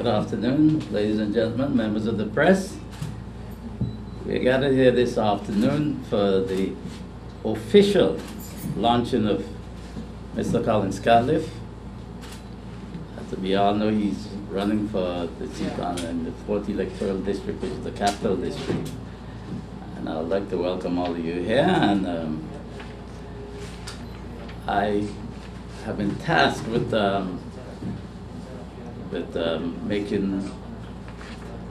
Good afternoon, ladies and gentlemen, members of the press. We are gathered here this afternoon for the official launching of Mr. Collin Scatliffe. As we all know, he's running for the seat in the 4th electoral district, which is the capital district. And I would like to welcome all of you here. And I have been tasked with making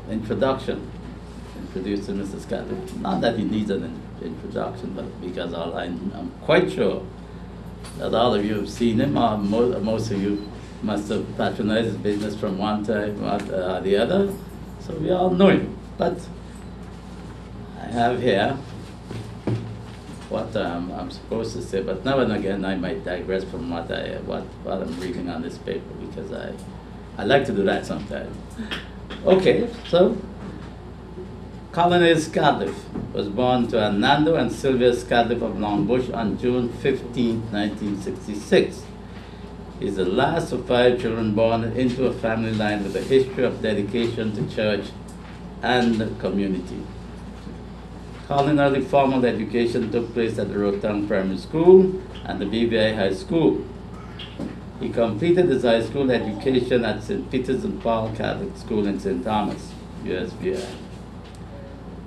introducing Mr. Scatliffe. Not that he needs an introduction, but because I'm quite sure that all of you have seen him, or most of you must have patronized his business from one time or the other, so we all know him. But I have here what I'm supposed to say, but now and again I might digress from what I'm reading on this paper, because I like to do that sometimes. Okay, so Collin Scatliffe was born to Hernando and Sylvia Scatliffe of Longbush on June 15, 1966. He's the last of 5 children born into a family line with a history of dedication to church and the community. Collin's early formal education took place at the Rotang Primary School and the BVI High School. He completed his high school education at St. Peter's and Paul Catholic School in St. Thomas, USVI.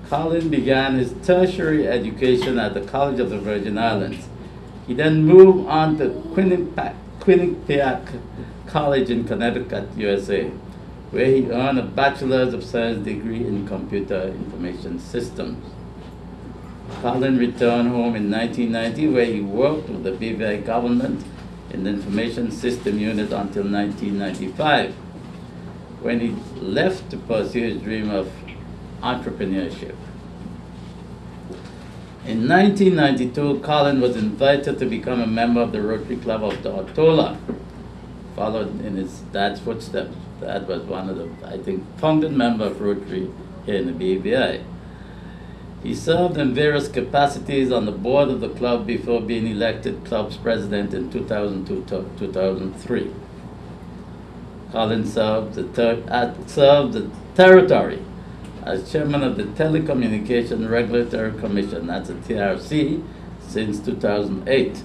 Collin began his tertiary education at the College of the Virgin Islands. He then moved on to Quinnipiac College in Connecticut, USA, where he earned a Bachelor's of Science degree in Computer Information Systems. Collin returned home in 1990, where he worked with the BVI government in the Information System Unit until 1995, when he left to pursue his dream of entrepreneurship. In 1992, Collin was invited to become a member of the Rotary Club of Tortola, followed in his dad's footsteps. Dad was one of the, I think, founding member of Rotary here in the BVI. He served in various capacities on the board of the club before being elected club's president in 2002-2003. Collin served the territory as chairman of the Telecommunication Regulatory Commission, that's a TRC, since 2008,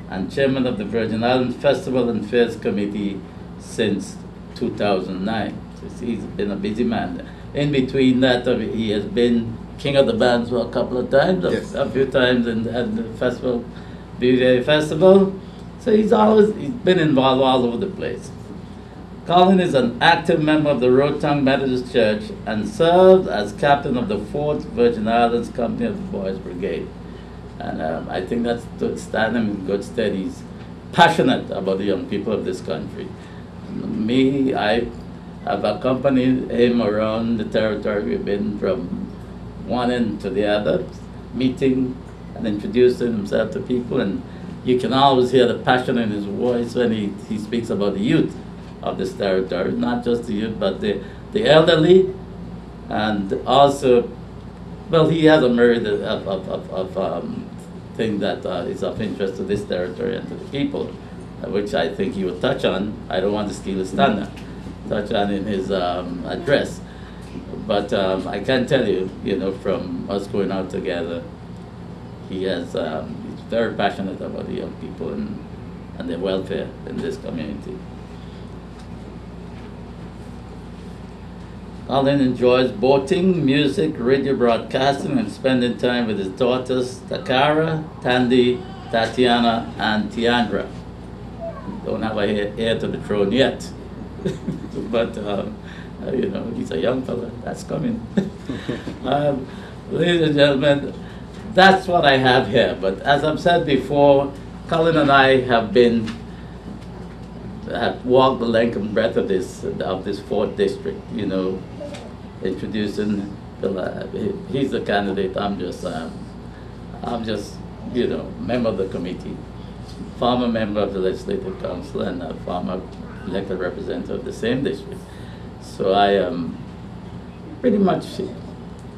and chairman of the Virgin Islands Festival and Fairs Committee since 2009. So he's been a busy man. In between that, he has been king of the bands for a couple of times, yes, a few times in the festival, BVA Festival. So he's been involved all over the place. Collin is an active member of the Rotang Methodist Church and served as captain of the 4th Virgin Islands Company of the Boys Brigade. And I think that's to stand him in good stead. He's passionate about the young people of this country. Me, I have accompanied him around the territory. We've been from one end to the other, meeting and introducing himself to people, and you can always hear the passion in his voice when he speaks about the youth of this territory, not just the youth, but the elderly, and also, well, he has a myriad of things that is of interest to this territory and to the people, which I think he will touch on. I don't want to steal his thunder, touch on in his address. But I can tell you, from us going out together, he's very passionate about the young people and their welfare in this community. Collin enjoys boating, music, radio broadcasting, and spending time with his daughters, Takara, Tandy, Tatiana, and Tiandra. Don't have a heir to the throne yet, but he's a young fella. That's coming. Ladies and gentlemen, that's what I have here. But as I've said before, Collin and I have walked the length and breadth of this 4th district. Introducing. He's the candidate. I'm just member of the committee, former member of the Legislative Council, and a former elected representative of the same district. So I am pretty much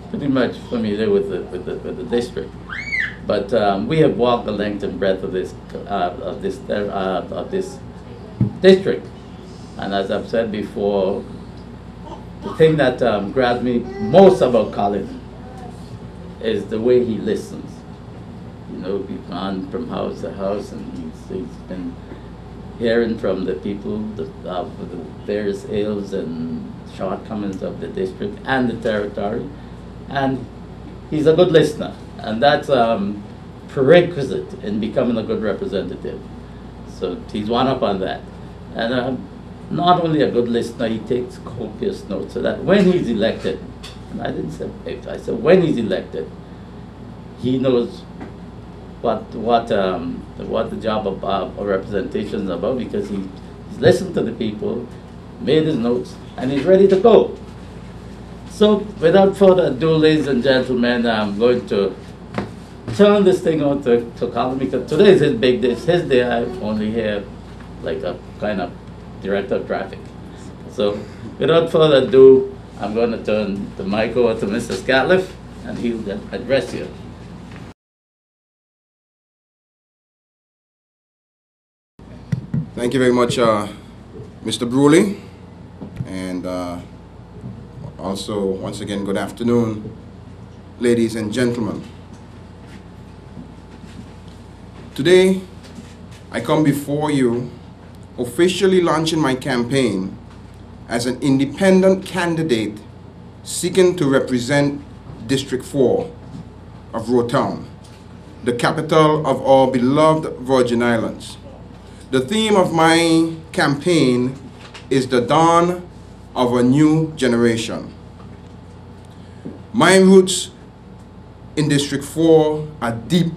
familiar with the district. But we have walked the length and breadth of this district, and as I've said before, the thing that grabbed me most about Collin is the way he listens. You know, we've gone from house to house, and he's been hearing from the people of the various ills and shortcomings of the district and the territory, and he's a good listener, and that's prerequisite in becoming a good representative. So he's one up on that. And not only a good listener, he takes copious notes so that when he's elected, and I didn't say if, I said when he's elected, he knows what the job of representation is about, because he's listened to the people, made his notes, and he's ready to go. So without further ado, ladies and gentlemen, I'm going to turn this thing on to Collin, because today is his big day. It's his day. I'm only here like a kind of director of traffic. So without further ado, I'm going to turn the mic over to Mr. Scatliffe, and he'll then address you. Thank you very much, Mr. Bruley, and also, once again, good afternoon, ladies and gentlemen. Today, I come before you officially launching my campaign as an independent candidate seeking to represent District 4 of Roetown, the capital of our beloved Virgin Islands. The theme of my campaign is the dawn of a new generation. My roots in District 4 are deep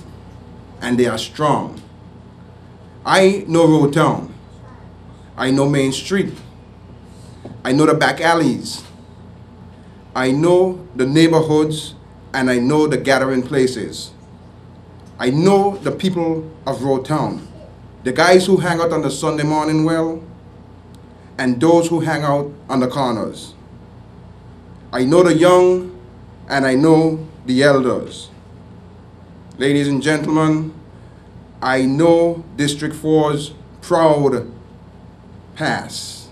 and they are strong. I know Roetown. I know Main Street. I know the back alleys. I know the neighborhoods, and I know the gathering places. I know the people of Roetown, the guys who hang out on the Sunday morning well, and those who hang out on the corners. I know the young, and I know the elders. Ladies and gentlemen, I know District 4's proud past.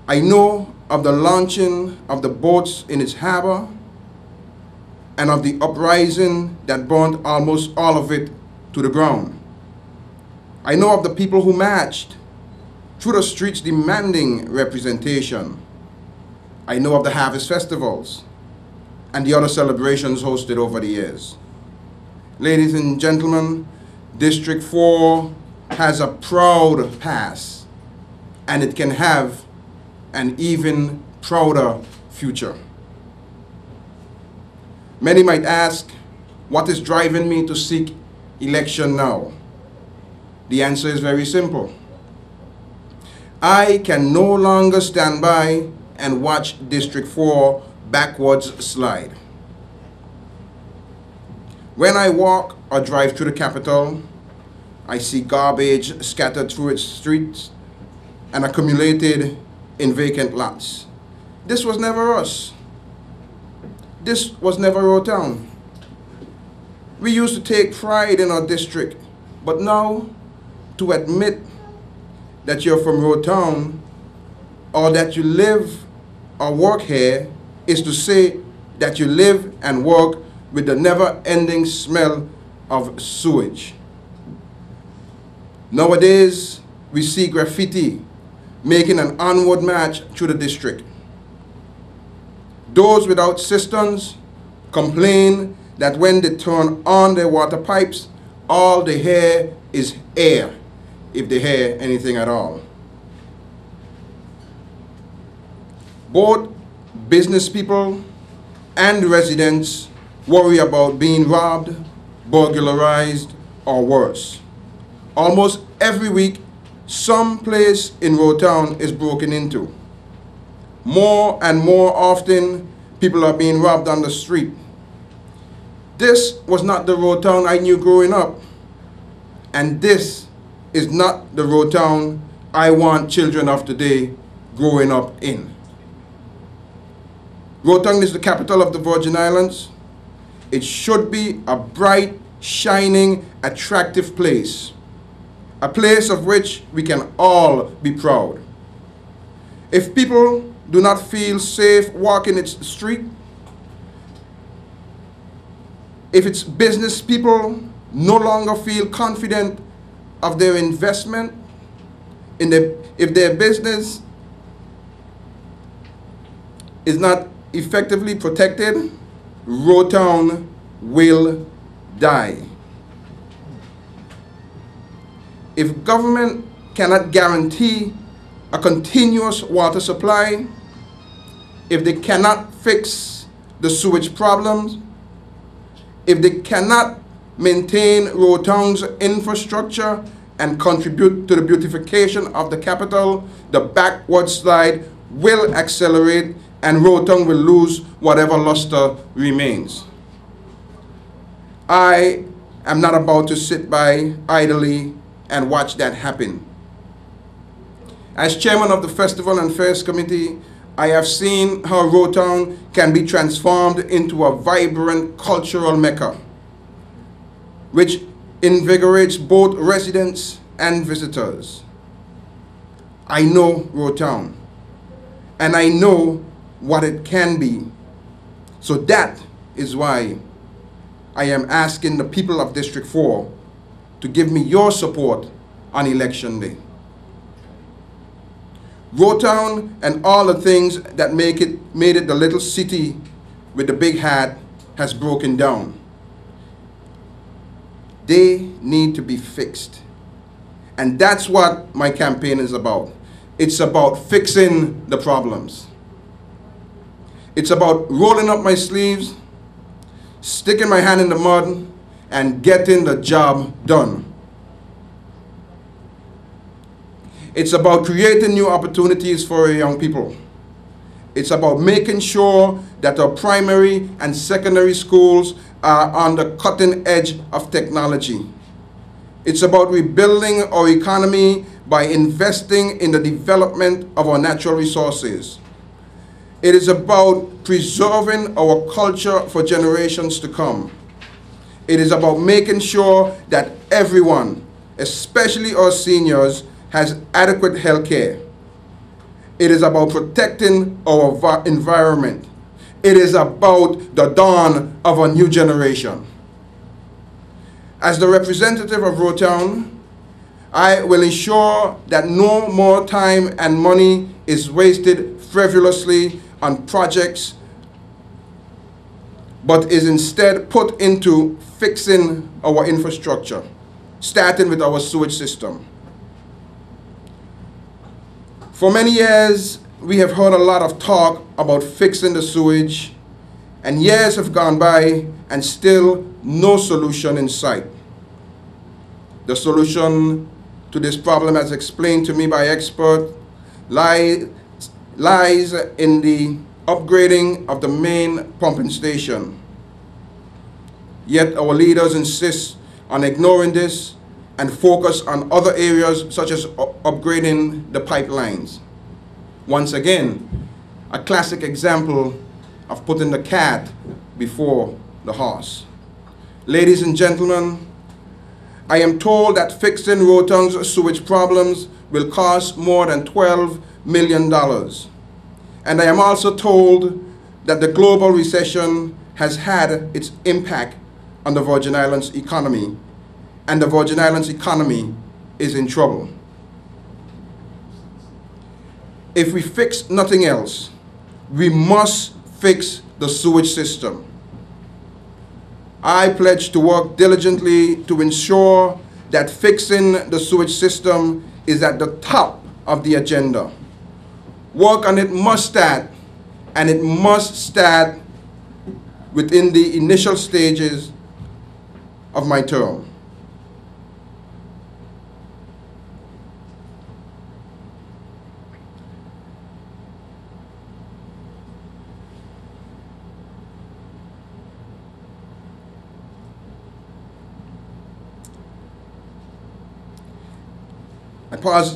I know of the launching of the boats in its harbor and of the uprising that burned almost all of it to the ground. I know of the people who marched through the streets demanding representation. I know of the harvest festivals and the other celebrations hosted over the years. Ladies and gentlemen, District 4 has a proud past, and it can have an even prouder future. Many might ask, what is driving me to seek election now? The answer is very simple. I can no longer stand by and watch District 4 backwards slide. When I walk or drive through the capital, I see garbage scattered through its streets and accumulated in vacant lots. This was never us. This was never Roetown. We used to take pride in our district, but now to admit that you're from Roetown or that you live or work here is to say that you live and work with the never-ending smell of sewage. Nowadays, we see graffiti making an onward march through the district. Those without cisterns complain that when they turn on their water pipes, all they hear is air, if they hear anything at all. Both business people and residents worry about being robbed, burglarized, or worse. Almost every week, some place in Roetown is broken into. More and more often, people are being robbed on the street. This was not the Roetown I knew growing up, and this is not the Roetown I want children of today growing up in. Roetown is the capital of the Virgin Islands. It should be a bright, shining, attractive place. A place of which we can all be proud. If people do not feel safe walking its street, if its business people no longer feel confident of their investment, if their business is not effectively protected, Rotown will die. If government cannot guarantee a continuous water supply, if they cannot fix the sewage problems, if they cannot maintain Rotown's infrastructure and contribute to the beautification of the capital, the backward slide will accelerate and Rotown will lose whatever luster remains. I am not about to sit by idly and watch that happen. As chairman of the Festival and Fairs Committee, I have seen how Rotown can be transformed into a vibrant cultural mecca, which invigorates both residents and visitors. I know Rotown, and I know what it can be. So that is why I am asking the people of District 4 to give me your support on Election Day. Rotown and all the things that made it the little city with the big hat has broken down. They need to be fixed. And that's what my campaign is about. It's about fixing the problems. It's about rolling up my sleeves, sticking my hand in the mud, and getting the job done. It's about creating new opportunities for our young people. It's about making sure that our primary and secondary schools are on the cutting edge of technology. It's about rebuilding our economy by investing in the development of our natural resources. It is about preserving our culture for generations to come. It is about making sure that everyone, especially our seniors, has adequate health care. It is about protecting our environment. It is about the dawn of a new generation. As the representative of Rotown, I will ensure that no more time and money is wasted frivolously on projects, but is instead put into fixing our infrastructure, starting with our sewage system. For many years, we have heard a lot of talk about fixing the sewage, and years have gone by and still no solution in sight. The solution to this problem, as explained to me by experts, lies in the upgrading of the main pumping station. Yet our leaders insist on ignoring this and focus on other areas such as upgrading the pipelines. Once again, a classic example of putting the cat before the horse. Ladies and gentlemen, I am told that fixing Rotown's sewage problems will cost more than $12 million. And I am also told that the global recession has had its impact on the Virgin Islands economy, and the Virgin Islands economy is in trouble. If we fix nothing else, we must fix the sewage system. I pledge to work diligently to ensure that fixing the sewage system is at the top of the agenda. Work on it must start, and it must start within the initial stages of my term.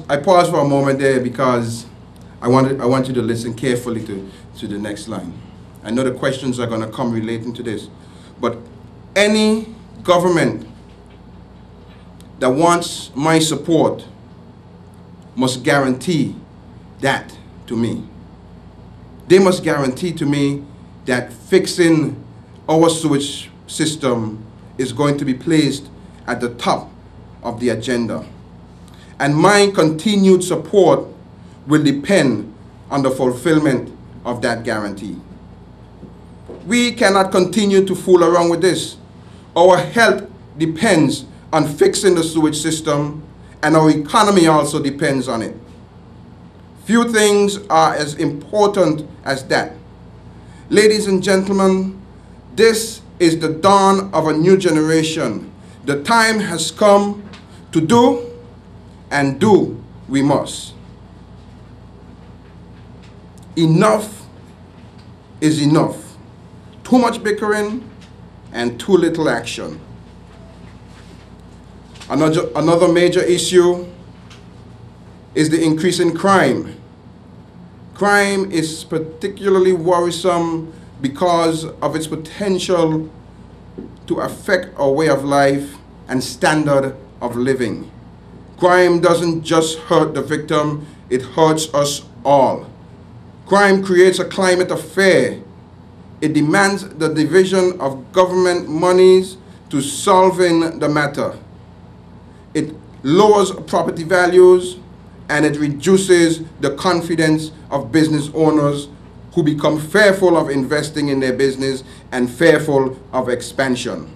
I pause for a moment there because I want you to listen carefully to the next line. I know the questions are going to come relating to this, but any government that wants my support must guarantee that to me. They must guarantee to me that fixing our sewage system is going to be placed at the top of the agenda. And my continued support will depend on the fulfillment of that guarantee. We cannot continue to fool around with this. Our health depends on fixing the sewage system, and our economy also depends on it. Few things are as important as that. Ladies and gentlemen, this is the dawn of a new generation. The time has come to do, and do we must. Enough is enough. Too much bickering and too little action. Another major issue is the increase in crime. Crime is particularly worrisome because of its potential to affect our way of life and standard of living. Crime doesn't just hurt the victim, it hurts us all. Crime creates a climate of fear. It demands the division of government monies to solving the matter. It lowers property values, and it reduces the confidence of business owners who become fearful of investing in their business and fearful of expansion.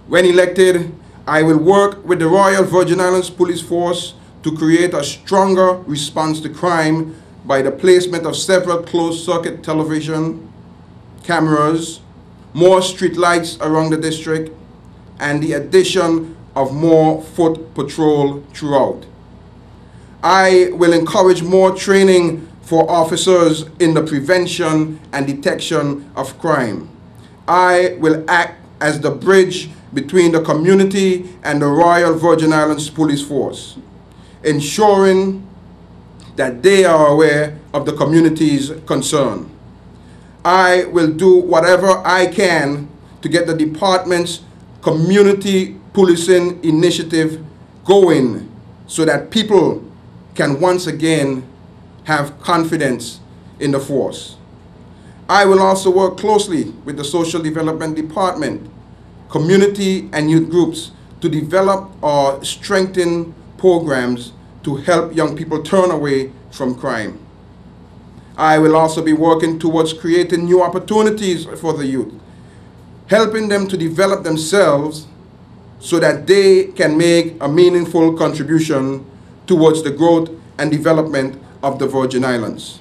When elected, I will work with the Royal Virgin Islands Police Force to create a stronger response to crime by the placement of several closed-circuit television cameras, more street lights around the district, and the addition of more foot patrol throughout. I will encourage more training for officers in the prevention and detection of crime. I will act as the bridge between the community and the Royal Virgin Islands Police Force, ensuring that they are aware of the community's concern. I will do whatever I can to get the department's community policing initiative going so that people can once again have confidence in the force. I will also work closely with the Social Development Department, community and youth groups to develop or strengthen programs to help young people turn away from crime. I will also be working towards creating new opportunities for the youth, helping them to develop themselves so that they can make a meaningful contribution towards the growth and development of the Virgin Islands.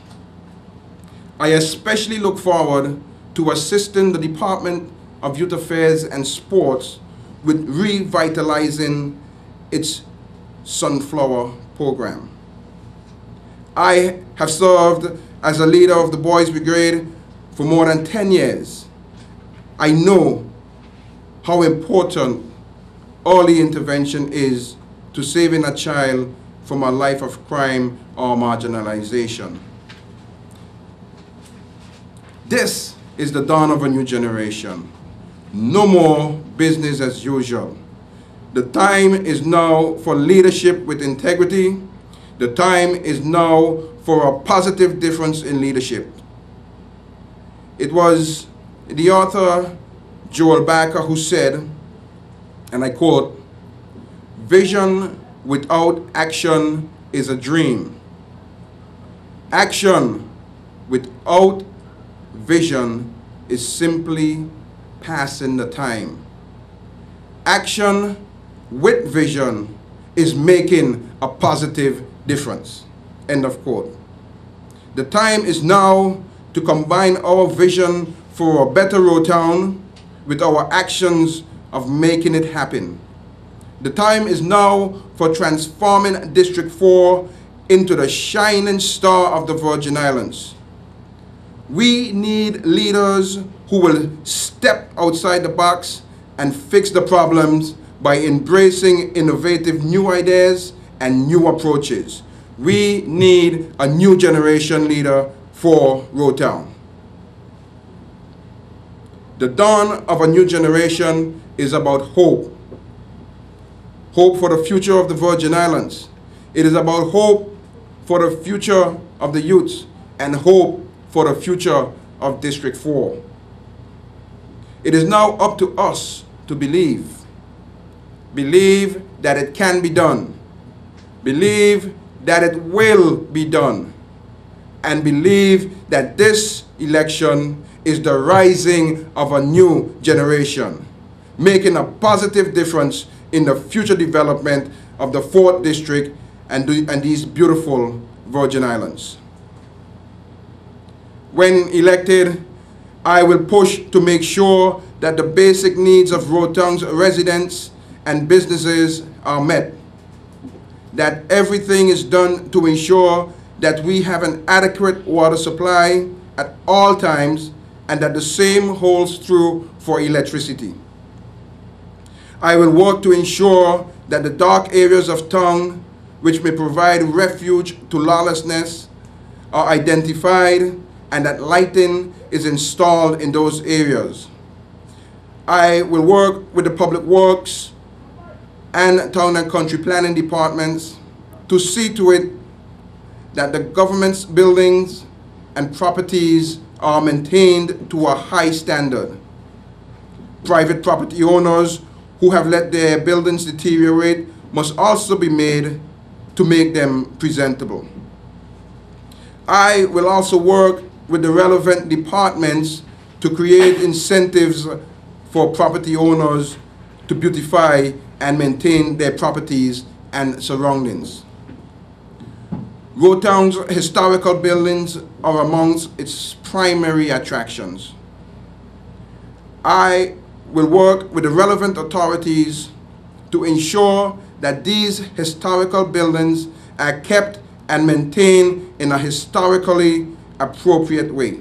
I especially look forward to assisting the Department of Youth Affairs and Sports with revitalizing its Sunflower program. I have served as a leader of the Boys Brigade for more than 10 years. I know how important early intervention is to saving a child from a life of crime or marginalization. This is the dawn of a new generation. No more business as usual. The time is now for leadership with integrity. The time is now for a positive difference in leadership. It was the author Joel Baker who said, and I quote, "Vision without action is a dream. Action without vision is simply passing the time. Action with vision is making a positive difference." End of quote. The time is now to combine our vision for a better road town with our actions of making it happen. The time is now for transforming District 4 into the shining star of the Virgin Islands. We need leaders who will step outside the box and fix the problems by embracing innovative new ideas and new approaches. We need a new generation leader for Road Town. The dawn of a new generation is about hope. Hope for the future of the Virgin Islands. It is about hope for the future of the youth and hope for the future of District 4. It is now up to us to believe. Believe that it can be done. Believe that it will be done. And believe that this election is the rising of a new generation, making a positive difference in the future development of the 4th District and these beautiful Virgin Islands. When elected, I will push to make sure that the basic needs of Road Town's residents and businesses are met, that everything is done to ensure that we have an adequate water supply at all times, and that the same holds true for electricity. I will work to ensure that the dark areas of town which may provide refuge to lawlessness are identified and that lighting is installed in those areas. I will work with the Public Works and Town and Country Planning departments to see to it that the government's buildings and properties are maintained to a high standard. Private property owners who have let their buildings deteriorate must also be made to make them presentable. I will also work with the relevant departments to create incentives for property owners to beautify and maintain their properties and surroundings. Road Town's historical buildings are amongst its primary attractions. I will work with the relevant authorities to ensure that these historical buildings are kept and maintained in a historically appropriate way.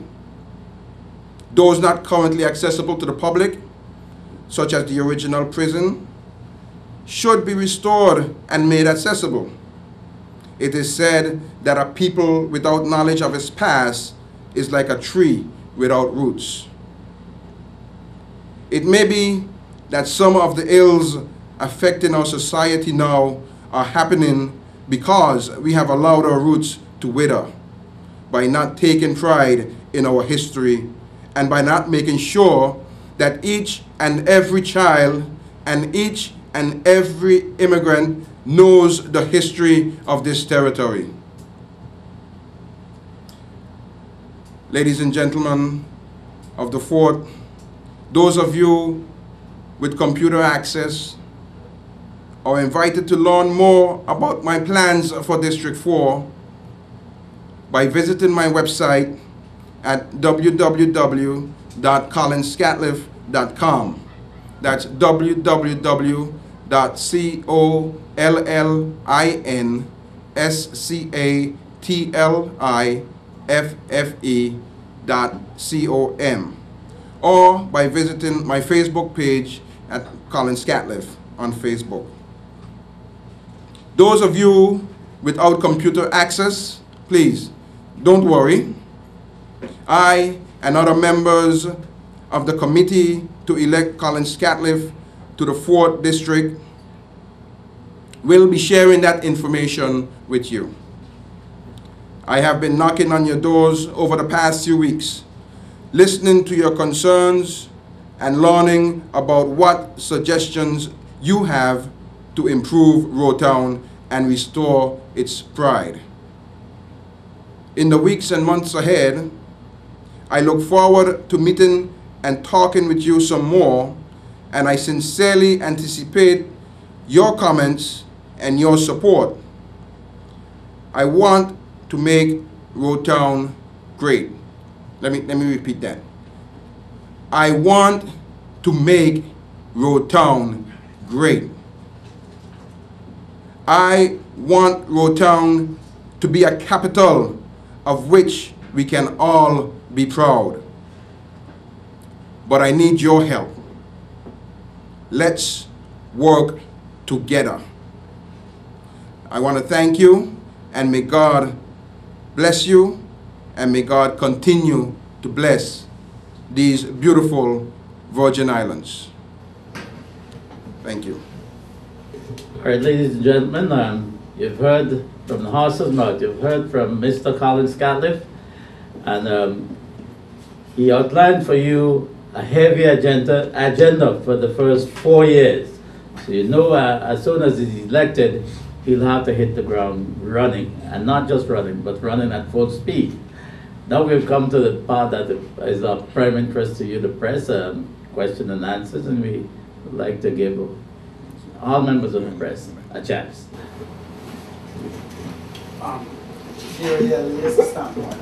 Those not currently accessible to the public, such as the original prison, should be restored and made accessible. It is said that a people without knowledge of its past is like a tree without roots. It may be that some of the ills affecting our society now are happening because we have allowed our roots to wither by not taking pride in our history and by not making sure that each and every child and each and every immigrant knows the history of this territory. Ladies and gentlemen of the Fort, those of you with computer access are invited to learn more about my plans for District 4 by visiting my website at www.collinscatliffe.com. That's www.collinscatliffe.com, or by visiting my Facebook page at Collin Scatliffe on Facebook. Those of you without computer access, please don't worry. I and other members of the committee to elect Collin Scatliffe to the 4th District will be sharing that information with you. I have been knocking on your doors over the past few weeks, listening to your concerns and learning about what suggestions you have to improve Road Town and restore its pride. In the weeks and months ahead, I look forward to meeting and talking with you some more, and I sincerely anticipate your comments and your support. I want to make Road Town great. Let me repeat that. I want to make Road Town great. I want Road Town to be a capital of which we can all be proud. But I need your help. Let's work together. I want to thank you, and may God bless you, and may God continue to bless these beautiful Virgin Islands. Thank you. All right, ladies and gentlemen, you've heard from the horse's mouth. You've heard from Mr. Collin Scatliffe, and he outlined for you a heavy agenda for the first 4 years. So you know as soon as he's elected, he'll have to hit the ground running, and not just running, but running at full speed. Now we've come to the part that is of prime interest to you, the press, question and answers, and we would like to give all members of the press a chance. Here, liaison standpoint.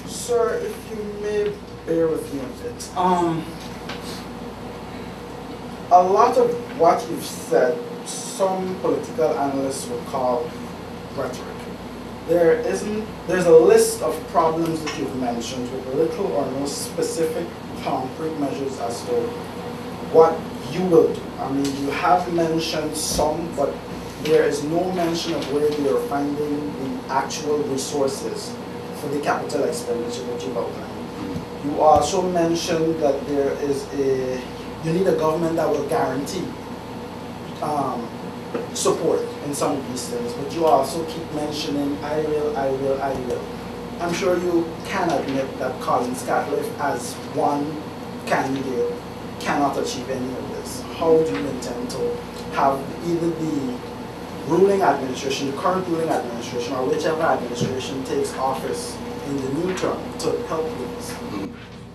Sir, if you may bear with me a bit. A lot of what you've said, some political analysts would call rhetoric. There's a list of problems that you've mentioned with little or no specific concrete measures as to what you will do. I mean, you have mentioned some, but there is no mention of where you are finding the actual resources for the capital expenditure that you've outlined. You also mentioned that you need a government that will guarantee support in some of these things, but you also keep mentioning, I will. I'm sure you can admit that Collin Scatliffe, as one candidate, cannot achieve any of this. How do you intend to have either the ruling administration, the current ruling administration, or whichever administration takes office in the new term to help with this?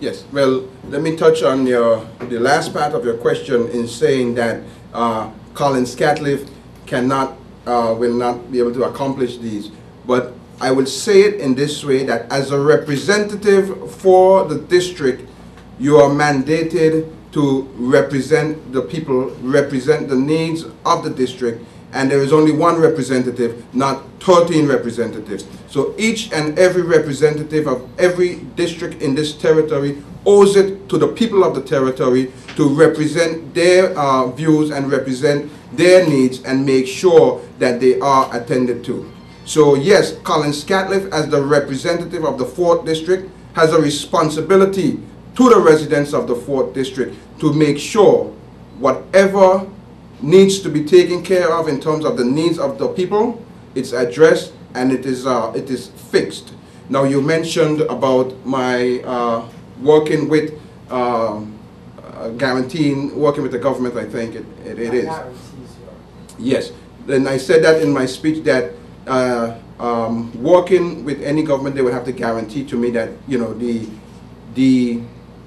Yes, well, let me touch on the last part of your question in saying that Collin Scatliffe will not be able to accomplish these. But I will say it in this way, that as a representative for the district, you are mandated to represent the people, represent the needs of the district, and there is only one representative, not 13 representatives. So each and every representative of every district in this territory owes it to the people of the territory to represent their views and represent their needs and make sure that they are attended to. So yes, Collin Scatliffe, as the representative of the 4th District, has a responsibility to the residents of the 4th District to make sure whatever needs to be taken care of in terms of the needs of the people, it's addressed and it is fixed. Now you mentioned about my working with working with the government. I think it is. Yes, then I said that in my speech that working with any government, they would have to guarantee to me that, you know, the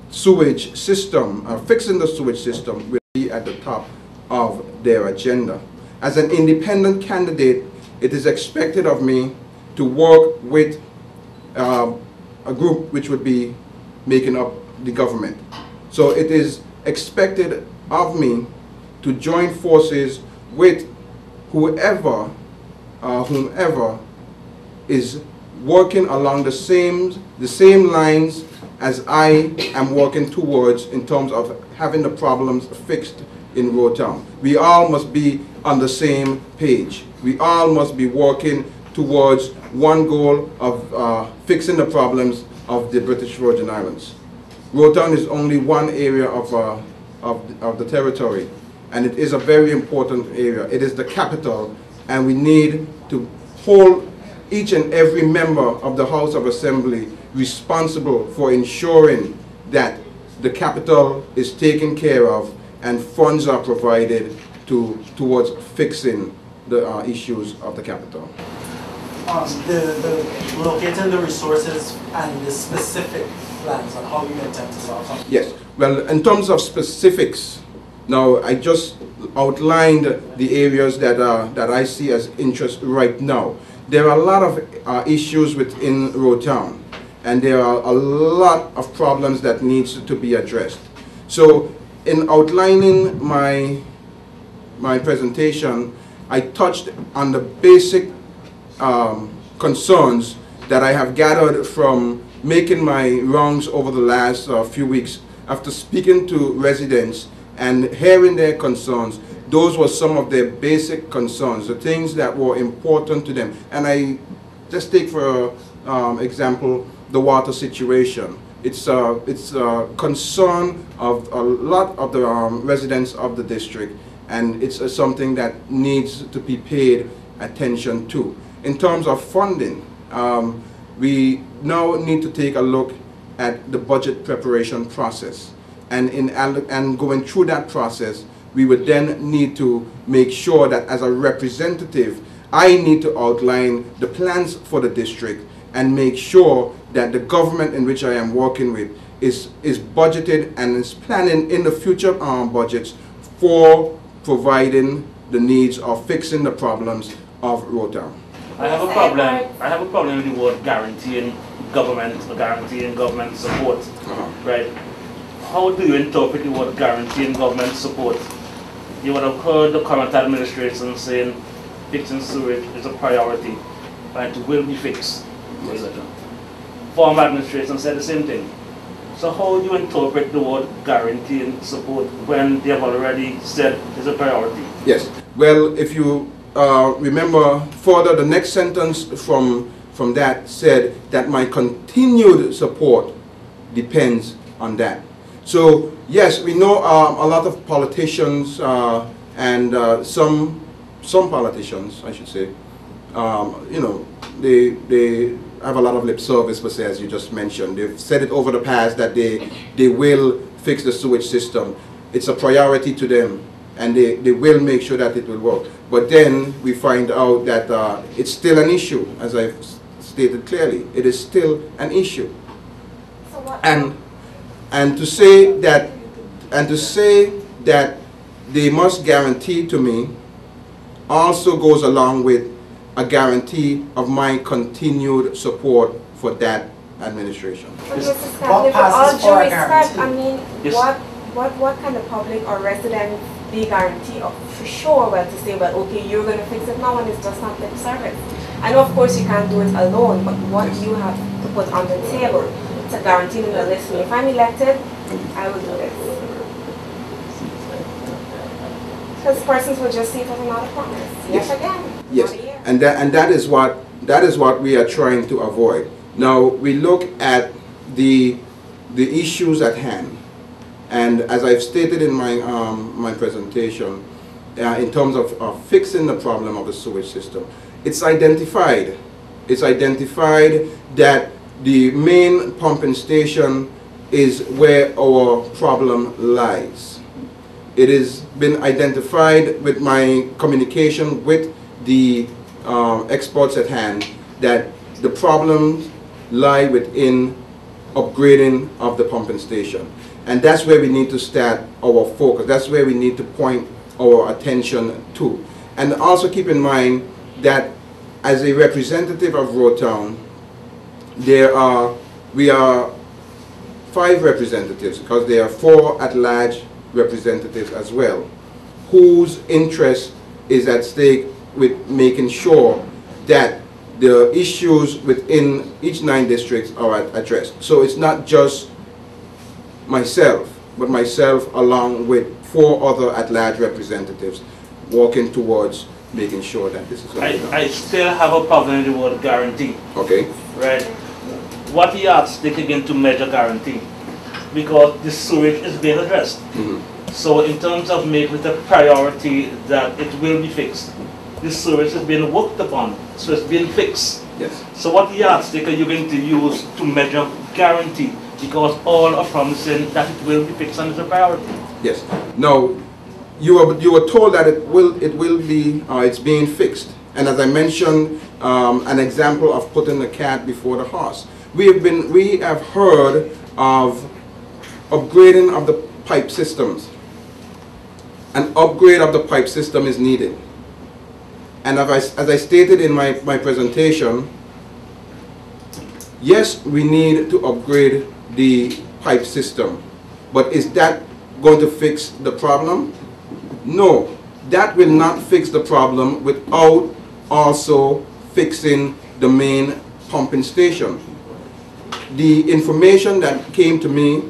sewage system, fixing the sewage system will be at the top of their agenda. As an independent candidate, it is expected of me to work with a group which would be making up the government. So it is expected of me to join forces with whomever is working along the same lines as I am working towards in terms of having the problems fixed in Rotown. We all must be on the same page. We all must be working towards one goal of fixing the problems of the British Virgin Islands. Rotown is only one area of the territory, and it is a very important area. It is the capital, and we need to hold each and every member of the House of Assembly responsible for ensuring that the capital is taken care of and funds are provided towards fixing the issues of the capital. Locating the resources and the specific plans on how you intend to solve them. Yes, well, in terms of specifics, now I just outlined the areas that I see as interest right now. There are a lot of issues within Rotown, and there are a lot of problems that needs to be addressed. So in outlining my presentation, I touched on the basic concerns that I have gathered from making my rounds over the last few weeks. After speaking to residents and hearing their concerns, those were some of their basic concerns, the things that were important to them. And I just take for example the water situation. It's a concern of a lot of the residents of the district, and it's something that needs to be paid attention to. in terms of funding, we now need to take a look at the budget preparation process. And going through that process, we would then need to make sure that as a representative, I need to outline the plans for the district and make sure that the government in which I am working with is budgeted and is planning in the future budgets for providing the needs of fixing the problems of Rotown. I have a problem with the word guaranteeing government or guaranteeing government support. Right? How do you interpret the word guaranteeing government support? You would have heard the current administration saying fixing sewage is a priority and it will be fixed. Former administration said the same thing. So how do you interpret the word guaranteeing support when they have already said it's a priority? Yes. Well, if you remember further, the next sentence from that said that my continued support depends on that. So yes, we know a lot of politicians and some politicians, I should say, you know, they have a lot of lip service, but as you just mentioned, they've said it over the past that they will fix the sewage system. It's a priority to them, and they will make sure that it will work. But then we find out that it's still an issue, as I've stated clearly. It is still an issue. So what? And to say that they must guarantee to me also goes along with a guarantee of my continued support for that administration. But Mr. Scatliffe, with all due respect, I mean, yes. what kind of public or resident do you guarantee of for sure, well, to say, well, okay, you're going to fix it now and it's just not lip service? I know, of course, you can't do it alone, but what do you have to put on the table to guarantee me that, listen, if I'm elected, I will do this? Because persons will just see it as another promise. Yes, again. Yes, and that is what we are trying to avoid. Now we look at the issues at hand, and as I've stated in my my presentation, in terms of fixing the problem of the sewage system, it's identified. It's identified that the main pumping station is where our problem lies. It has been identified with my communication with the experts at hand that the problems lie within upgrading of the pumping station. And that's where we need to start our focus. That's where we need to point our attention to. And also keep in mind that as a representative of Rotown, we are 5 representatives, because there are 4 at-large representatives as well, whose interest is at stake with making sure that the issues within each 9 districts are addressed. So it's not just myself, but myself along with 4 other at-large representatives working towards making sure that this is going to be done. I still have a problem with the word guarantee. Okay. Right. What yardstick again to measure guarantee? Because the sewage is being addressed. So in terms of making it a priority that it will be fixed, the sewage is being worked upon, so it's being fixed. Yes. So what yardstick are you going to use to measure guarantee? Because all are promising that it will be fixed and it's a priority. Yes. No, you were told that it will be it's being fixed. And as I mentioned, an example of putting the cat before the horse. We have heard of upgrading of the pipe systems. An upgrade of the pipe system is needed. And as I stated in my presentation, yes, we need to upgrade the pipe system. But is that going to fix the problem? No, that will not fix the problem without also fixing the main pumping station. The information that came to me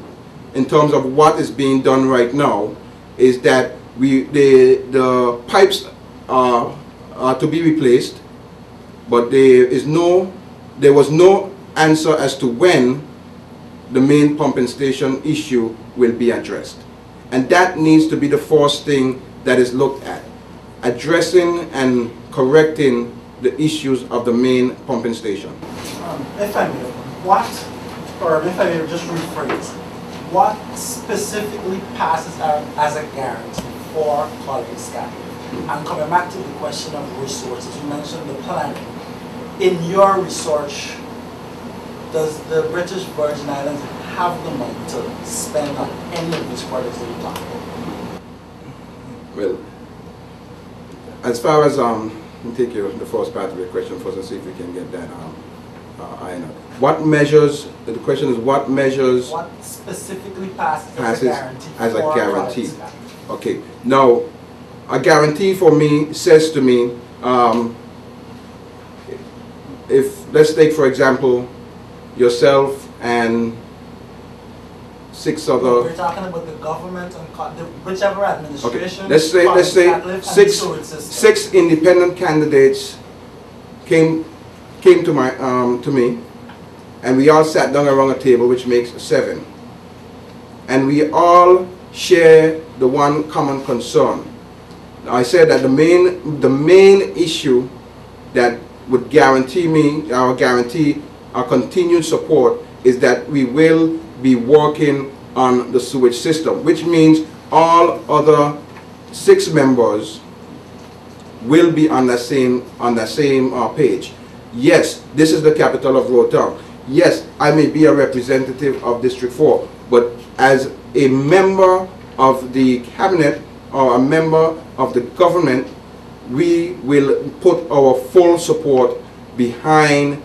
in terms of what is being done right now is that the pipes are to be replaced, but there was no answer as to when the main pumping station issue will be addressed. And that needs to be the first thing that is looked at. Addressing and correcting the issues of the main pumping station. If I may, if I may just rephrase, what specifically passes as a guarantee for Collin Scatliffe? And coming back to the question of resources, you mentioned the planning. In your research, does the British Virgin Islands have the money to spend on any of these projects that you talked about? Well, as far as let me take the first part of your question first and see if we can get that ironed out. What measures? The question is what measures? What specifically passes as a guarantee? Okay. Now, a guarantee for me says to me, if let's take for example yourself and 6 other. We're talking about the government and whichever administration. Okay. Let's say six independent candidates came to me, and we all sat down around a table, which makes 7, and we all share the one common concern. Now, I said that the main issue that would guarantee our continued support is that we will be working on the sewage system, which means all other 6 members will be on the same page. Yes, this is the capital of Road Town. Yes, I may be a representative of District 4, but as a member of the cabinet or a member of the government, we will put our full support behind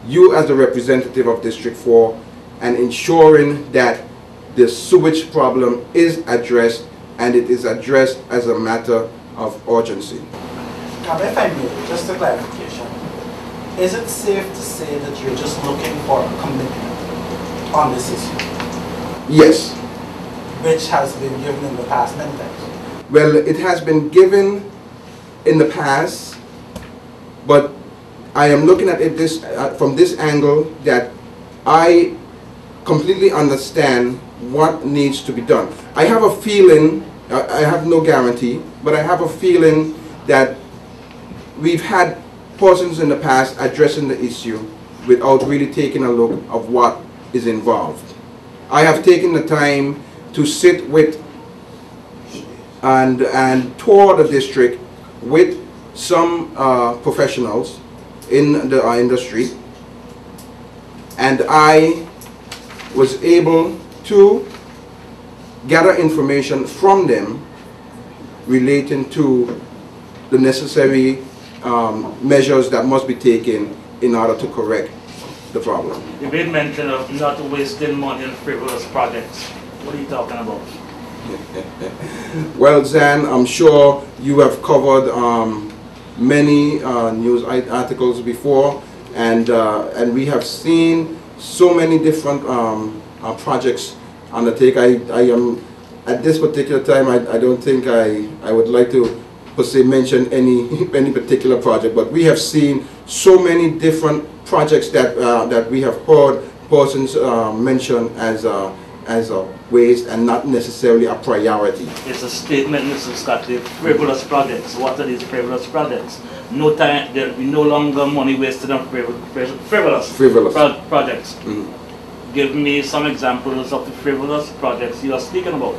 you as the representative of District 4 and ensuring that the sewage problem is addressed, and it is addressed as a matter of urgency. If I may, just a clarification, is it safe to say that you're just looking for a commitment on this issue? Yes. Which has been given in the past many times? Well, it has been given in the past, but I am looking at it from this angle, that I completely understand what needs to be done. I have a feeling, I have no guarantee, but I have a feeling that we've had persons in the past addressing the issue without really taking a look of what is involved. I have taken the time to sit with and tour the district with some professionals in the industry, and I was able to gather information from them relating to the necessary measures that must be taken in order to correct the problem. You made mention of not wasting money on frivolous projects. What are you talking about? Well, Zan, I'm sure you have covered many news articles before, and we have seen so many different projects undertake. I am at this particular time. I don't think I would like to per se mention any particular project, but we have seen so many different projects that we have heard persons mention as a waste and not necessarily a priority. It's a statement, Mr. Scatliffe. Frivolous projects. What are these frivolous projects? No time. There will be no longer money wasted on frivolous projects. Mm-hmm. Give me some examples of the frivolous projects you are speaking about.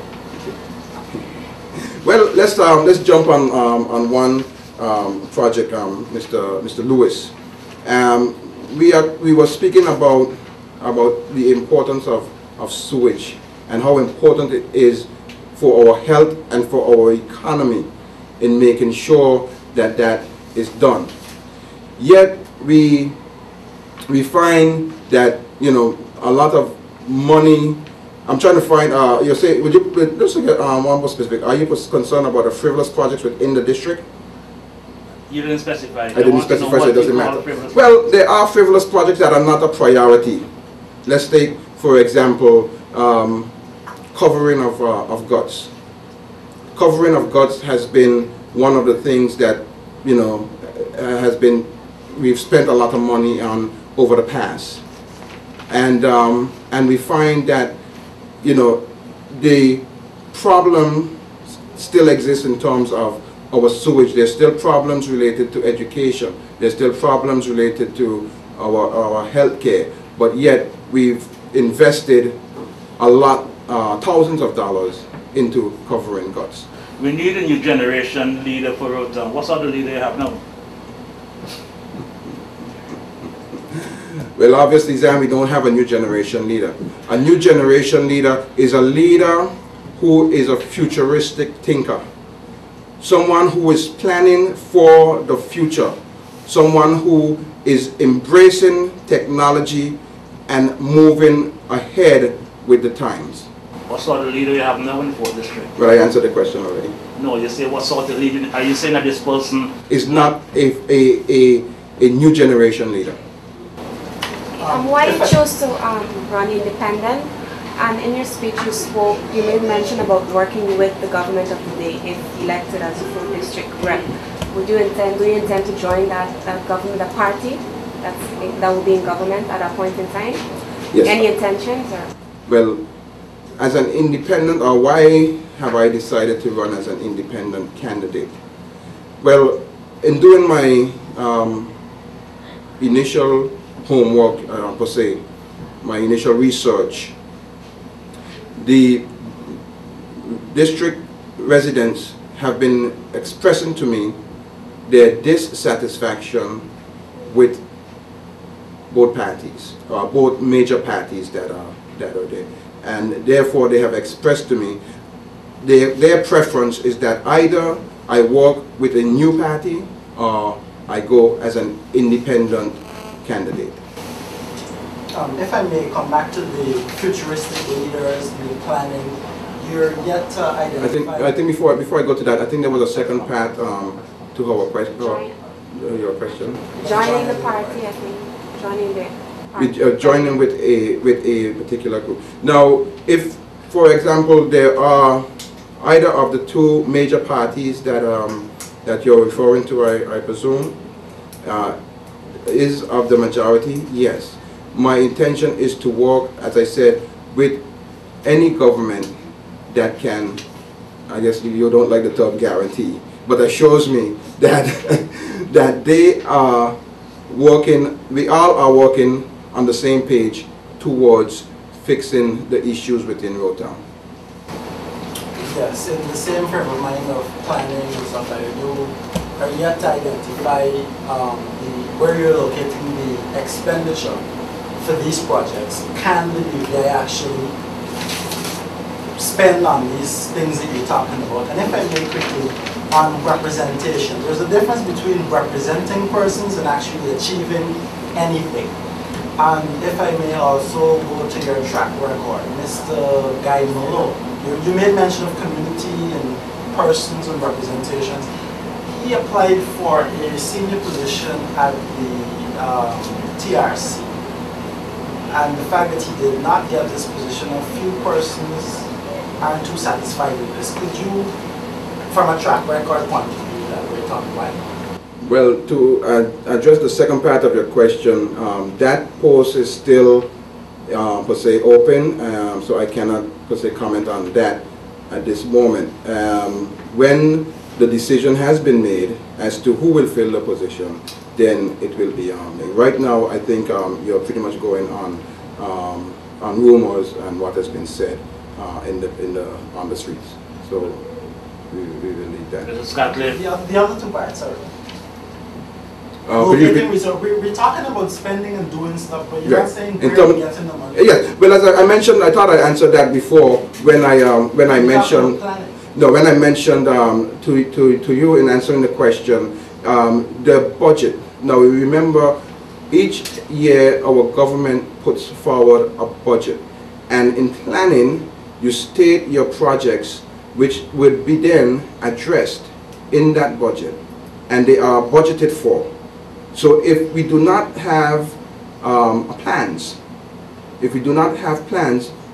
Well, let's jump on one project, Mr. Lewis. We were speaking about the importance of sewage and how important it is for our health and for our economy in making sure that that is done. Yet we find that, you know, a lot of money. I'm trying to find. You say, would you let's get one more specific? Are you concerned about the frivolous projects within the district? You didn't specify. I didn't specify, so it doesn't matter. Well, there are frivolous projects that are not a priority. Let's take, for example, covering of guts. Covering of guts has been one of the things that, you know, we've spent a lot of money on over the past, and we find that, you know, the problem still exists in terms of our sewage. There's still problems related to education. There's still problems related to our health care. But yet we've invested a lot, thousands of dollars into covering guts. We need a new generation leader for Road Town. What sort of leader you have now? Well, obviously, Zan, we don't have a new generation leader. A new generation leader is a leader who is a futuristic thinker. Someone who is planning for the future. Someone who is embracing technology and moving ahead with the times. What sort of leader you have now in the 4th District? Well, I answered the question already. No, you say what sort of leader? Are you saying that this person is not a new generation leader? Why you chose to run independent? And in your speech you made mention about working with the government of the day if elected as a 4th District rep. Do you intend to join that government, that party that will be in government at a point in time? Yes. Any intentions? Or? Well, as an independent, or why have I decided to run as an independent candidate? Well, in doing my initial homework, per se, my initial research, the district residents have been expressing to me their dissatisfaction with both parties, both major parties that are there. And therefore they have expressed to me their preference is that either I work with a new party or I go as an independent candidate. If I may come back to the futuristic leaders, the planning, you're yet to identify... I think before I go to that, I think there was a second part to our question, your question. Joining the party, I think. Joining the party. Joining with a particular group. Now, if, for example, there are either of the two major parties that that you're referring to, I presume, is of the majority, yes. My intention is to work, as I said, with any government that can, I guess you don't like the term guarantee, but assures me that that they are working, we all are working on the same page towards fixing the issues within Road Town. Yes, in the same frame of mind of planning and stuff like that, you are yet to identify where you're locating the expenditure for these projects. Can the BVI actually spend on these things that you're talking about? And if I may quickly, on representation, there's a difference between representing persons and actually achieving anything. And if I may also go to your track record, Mr. Guy Malo, you made mention of community and persons and representations. He applied for a senior position at the TRC. And the fact that he did not get this position, a few persons aren't too satisfied with this. Could you, from a track record point of view, that we're talking about? Well, to address the second part of your question, that post is still per se open, so I cannot per se comment on that at this moment. When the decision has been made as to who will fill the position, then it will be right now, I think you're pretty much going on rumors and what has been said on the streets. So we will leave that. Mr. Scatliffe. The other two parts, sorry. We're talking about spending and doing stuff, but you're not saying where you're getting the money. Yeah, well, as I mentioned, I thought I answered that before when I mentioned. No, when I mentioned to you in answering the question, the budget. Now remember, each year our government puts forward a budget, and in planning, you state your projects which would be then addressed in that budget, and they are budgeted for. So if we do not have plans,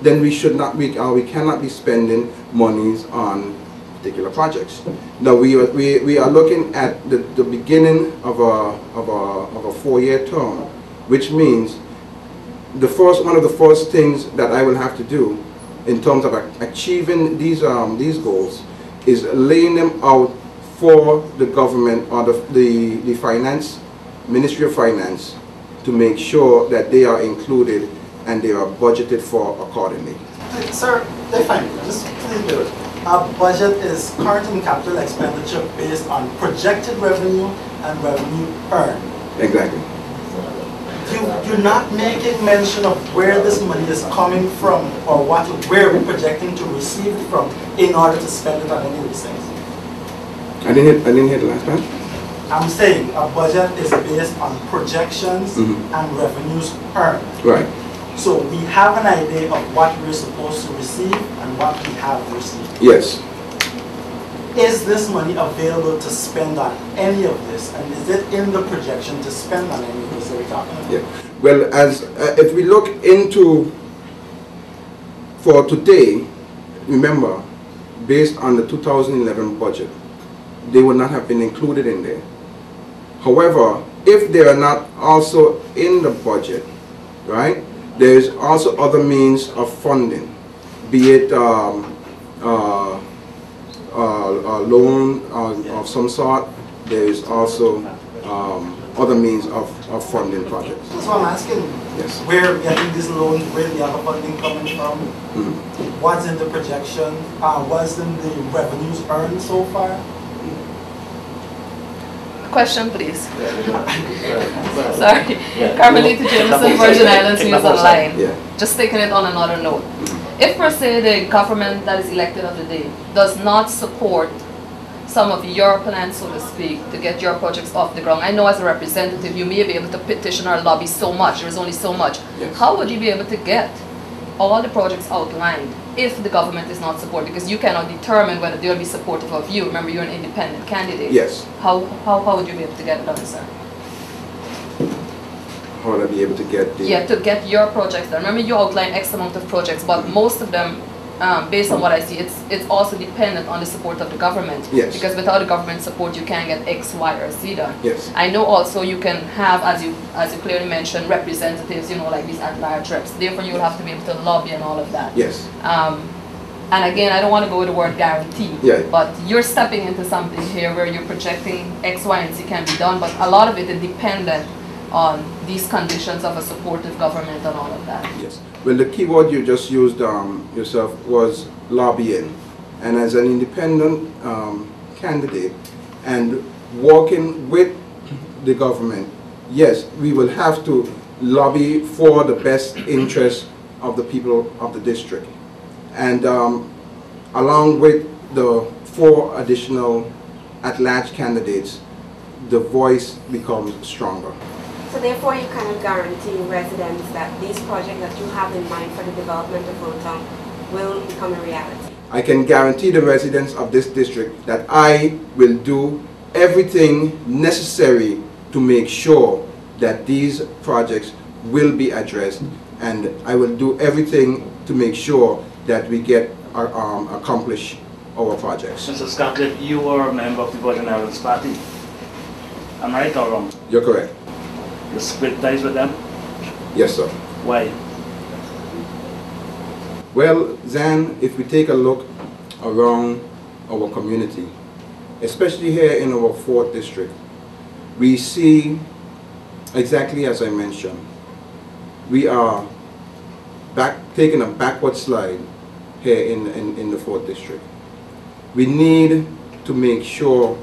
then we should not we cannot be spending monies on particular projects. Now we are looking at the beginning of a 4-year term, which means one of the first things that I will have to do in terms of achieving these goals is laying them out for the government or the finance, Ministry of Finance, to make sure that they are included and they are budgeted for accordingly. Sir, if I may, just please do it. Our budget is current and capital expenditure based on projected revenue and revenue earned. Exactly. You're not making mention of where this money is coming from or where we're projecting to receive it from in order to spend it on any of these things. I didn't hear the last part. I'm saying a budget is based on projections and revenues earned. Right. So we have an idea of what we're supposed to receive and what we have received. Yes. Is this money available to spend on any of this? And is it in the projection to spend on any of this that we're talking about? Yeah. Well, as if we look into, for today, remember, based on the 2011 budget, they would not have been included in there. However, if they are not also in the budget, right, there is also other means of funding, be it a loan of some sort. There is also other means of funding projects. That's what I'm asking. Yes. Where we're getting these loans, where the other funding coming from, what's in the projection, what's in the revenues earned so far? Question, please. Sorry. Carmelita Jameson, Virgin Islands News Online. Yeah. Just taking it on another note. If per se the government that is elected of the day does not support some of your plans, so to speak, to get your projects off the ground, I know as a representative you may be able to petition or lobby so much, there is only so much. Yes. How would you be able to get all the projects outlined if the government is not supportive? Because you cannot determine whether they'll be supportive of you. Remember, you're an independent candidate. Yes. How would you be able to get it done, sir? How would I be able to get the... Yeah, to get your projects done. Remember, you outline X amount of projects, but most of them, based on what I see, it's also dependent on the support of the government. Yes. Because without the government support, you can't get X, Y, or Z done. Yes. I know also you can have, as you clearly mentioned, representatives, you know, like these at-large reps. Therefore, you will have to be able to lobby and all of that. Yes. And again, I don't want to go with the word guarantee, Yeah. but you're stepping into something here where you're projecting X, Y, and Z can be done, but a lot of it is dependent on these conditions of a supportive government and all of that. Yes. Well, the key word you just used yourself was lobbying. And as an independent candidate and working with the government, yes, we will have to lobby for the best interest of the people of the district. And along with the 4 additional at-large candidates, the voice becomes stronger. So therefore, you kind of guarantee residents that these projects that you have in mind for the development of Road Town will become a reality? I can guarantee the residents of this district that I will do everything necessary to make sure that these projects will be addressed, and I will do everything to make sure that we get accomplish our projects. Mr. Scatliffe, you are a member of the Virgin Islands Party. Am I right or wrong? You're correct. You split ties with them? Yes, sir. Why? Well, Zan, if we take a look around our community, especially here in our 4th district, we see exactly as I mentioned, we are taking a backward slide here in the 4th district. We need to make sure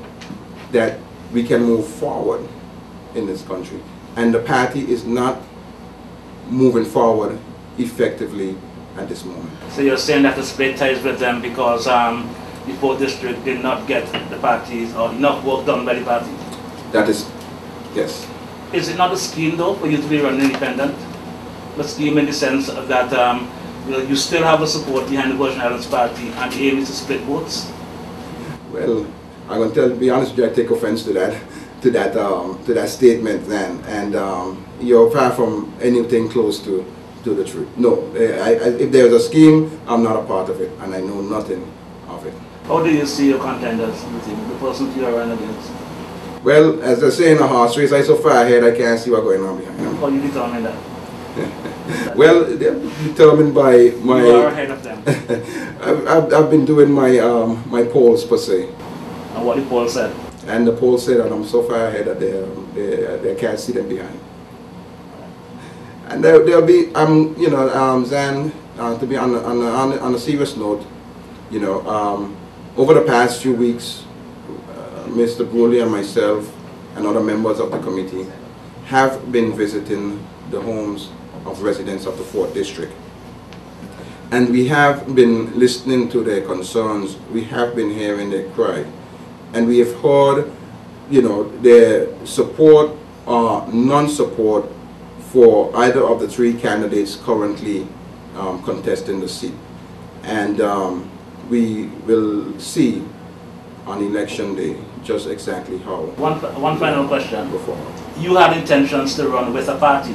that we can move forward in this country, and the party is not moving forward effectively at this moment. So you're saying that to split ties with them because the 4th district did not get the parties or enough work done by the party? That is, yes. Is it not a scheme though for you to be running independent? The scheme in the sense that you still have a support behind the Virgin Islands Party and the aim is to split votes? Well, I'm going to be honest with you, I take offense to that statement then, and you're far from anything close to the truth. No, if there's a scheme, I'm not a part of it, and I know nothing of it. How do you see your contenders, the person you are running against? Well, as they say in a horse race, I'm so far ahead I can't see what's going on behind them. How do you determine that? Well, they're determined by my... You are ahead of them. I've been doing my my polls per se. And what the poll said? And the poll said that I'm so far ahead that they can't see them behind. And there'll be, you know, Zan, to be on a serious note, you know, over the past few weeks, Mr. Broley and myself and other members of the committee have been visiting the homes of residents of the 4th District. And we have been listening to their concerns, we have been hearing their cry, and we have heard, you know, their support or non-support for either of the 3 candidates currently contesting the seat. And we will see on election day just exactly how. One final question. Before. You had intentions to run with a party,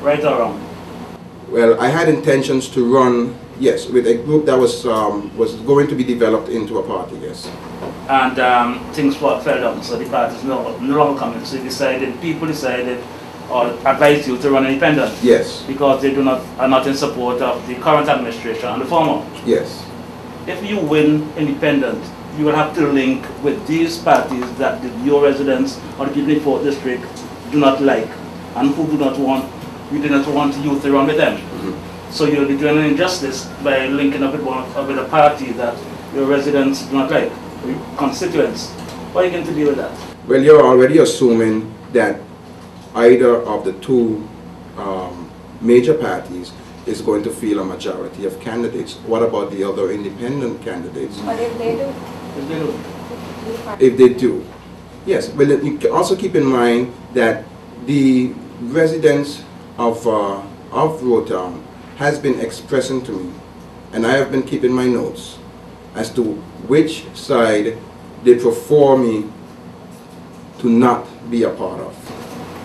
right or wrong? Well, I had intentions to run, yes, with a group that was going to be developed into a party, yes. And things fell down, so the party is no longer coming. So people decided or advised you to run independent. Yes. Because they are not in support of the current administration and the former. Yes. If you win independent, you will have to link with these parties that your residents or the people in 4th District do not like and who do not want you to run with them. Mm-hmm. So you'll be doing an injustice by linking up with a party that your residents do not like, or your constituents. What are you going to deal with that? Well, you're already assuming that either of the 2 major parties is going to field a majority of candidates. What about the other independent candidates? But if they do? If they do. If they do. Yes, but you can also keep in mind that the residents of Rotown has been expressing to me, and I have been keeping my notes, as to which side they prefer me to not be a part of.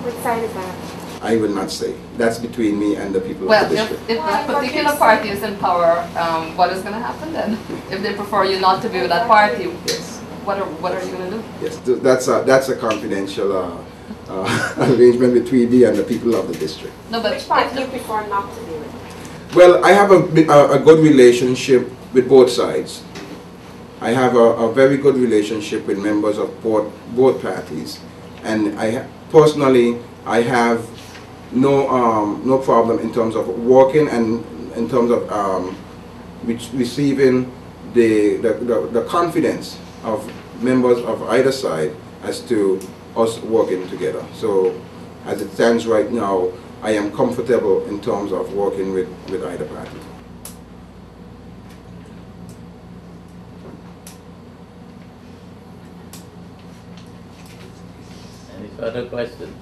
Which side is that? I will not say. That's between me and the people Well, of the district. if that particular party is in power, what is going to happen then? If they prefer you not to be with that party, yes. What are you going to do? Yes, that's a confidential arrangement between me and the people of the district. No, but which party do you prefer not to be with? Well, I have a good relationship with both sides. I have a very good relationship with members of both parties, and personally I have no problem in terms of working and in terms of receiving the confidence of members of either side as to us working together. So as it stands right now, I am comfortable in terms of working with either party. Any further questions?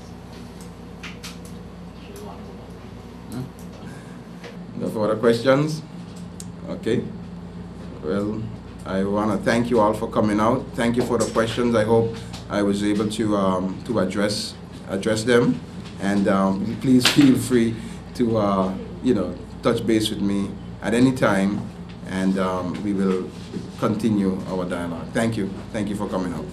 No further questions? Okay. Well, I want to thank you all for coming out. Thank you for the questions. I hope I was able to address them. And please feel free to touch base with me at any time, and we will continue our dialogue. Thank you. Thank you for coming out.